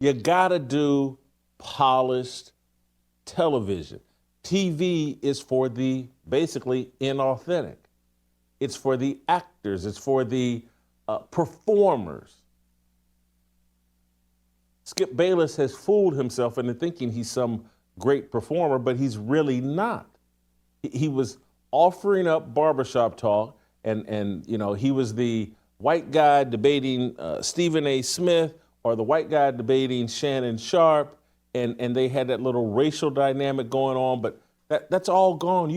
You gotta do polished television. TV is for the basically inauthentic. It's for the actors. It's for the performers. Skip Bayless has fooled himself into thinking he's some great performer, but he's really not. He was offering up barbershop talk, and he was the white guy debating Stephen A. Smith or the white guy debating Shannon Sharp, and they had that little racial dynamic going on, but that's all gone.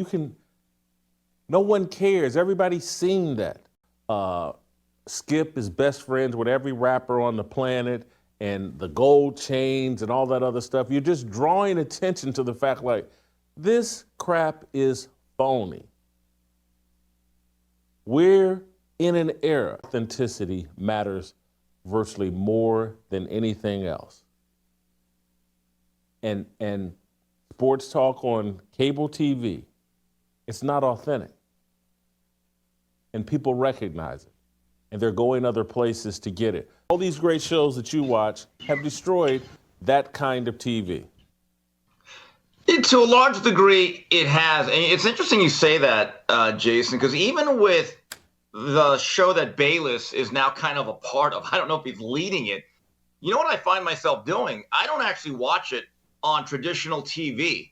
No one cares. Everybody's seen that. Skip is best friends with every rapper on the planet, and the gold chains and all that other stuff. You're just drawing attention to the fact, like, this crap is phony. We're in an era authenticity matters virtually more than anything else. And sports talk on cable TV, it's not authentic. And people recognize it. And they're going other places to get it. All these great shows that you watch have destroyed that kind of TV. To a large degree, it has. And it's interesting you say that, Jason, because even with the show that Bayless is now kind of a part of, I don't know if he's leading it, you know what I find myself doing? I don't actually watch it on traditional TV.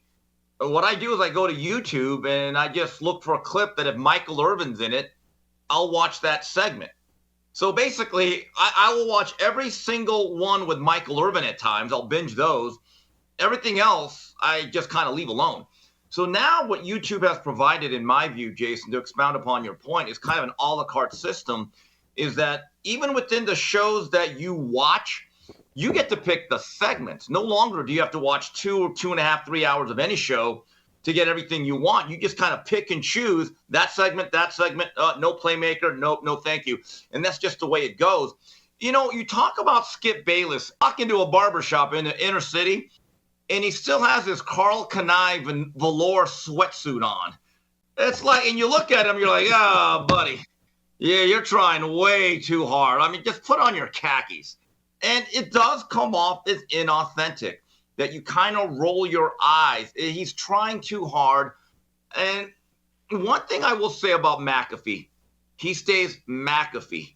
What I do is I go to YouTube and I just look for a clip that if Michael Irvin's in it, I'll watch that segment. So basically, I will watch every single one with Michael Irvin at times. I'll binge those. Everything else, I just kind of leave alone. So now what YouTube has provided, in my view, Jason, to expound upon your point, is kind of an a la carte system, is that even within the shows that you watch, you get to pick the segments. No longer do you have to watch 2 or 2.5, 3 hours of any show to get everything you want. You just kind of pick and choose that segment, no playmaker, no thank you. And that's just the way it goes. You know, you talk about Skip Bayless walking to a barbershop in the inner city, and he still has his Carl Knive and velour sweatsuit on. It's like, and you look at him, you're like, buddy, yeah, you're trying way too hard. I mean, just put on your khakis. And it does come off as inauthentic, that you kind of roll your eyes. He's trying too hard. And one thing I will say about McAfee, he stays McAfee.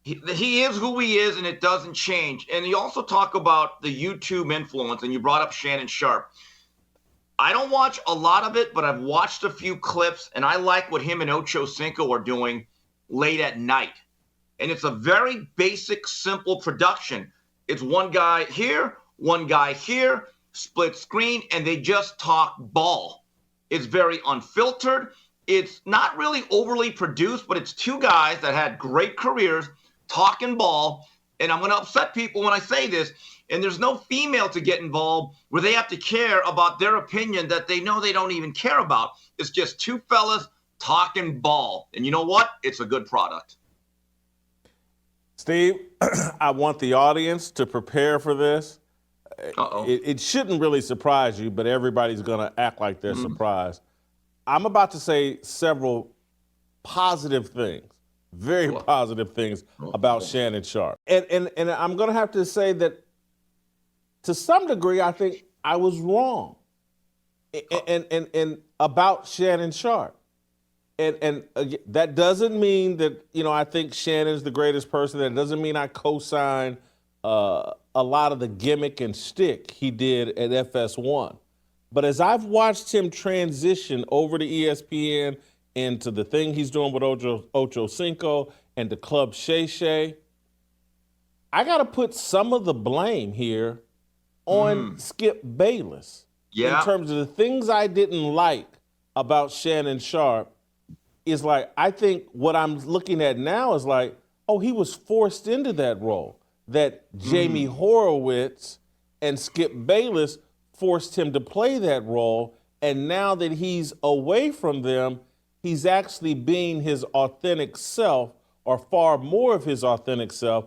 He is who he is, and it doesn't change. And you also talk about the YouTube influence, and you brought up Shannon Sharp. I don't watch a lot of it, but I've watched a few clips, and I like what him and Ocho Cinco are doing late at night. And it's a very basic, simple production. It's one guy here, split screen, and they just talk ball. It's very unfiltered. It's not really overly produced, but it's two guys that had great careers talking ball. And I'm going to upset people when I say this. And there's no female to get involved where they have to care about their opinion that they know they don't even care about. It's just two fellas talking ball. And you know what? It's a good product. Steve, I want the audience to prepare for this. Uh-oh. It shouldn't really surprise you, but everybody's going to act like they're surprised. I'm about to say several positive things, very positive things about Shannon Sharp. And I'm going to have to say that to some degree, I think I was wrong and about Shannon Sharp. And that doesn't mean that, I think Shannon's the greatest person. That doesn't mean I co-sign a lot of the gimmick and shtick he did at FS1. But as I've watched him transition over to ESPN into the thing he's doing with Ocho Cinco and to Club Shay Shay, I got to put some of the blame here on Skip Bayless. Yeah. In terms of the things I didn't like about Shannon Sharp, is like, I think what I'm looking at now is like, oh, he was forced into that role. That Jamie Horowitz and Skip Bayless forced him to play that role. And now that he's away from them, he's actually being his authentic self, or far more of his authentic self.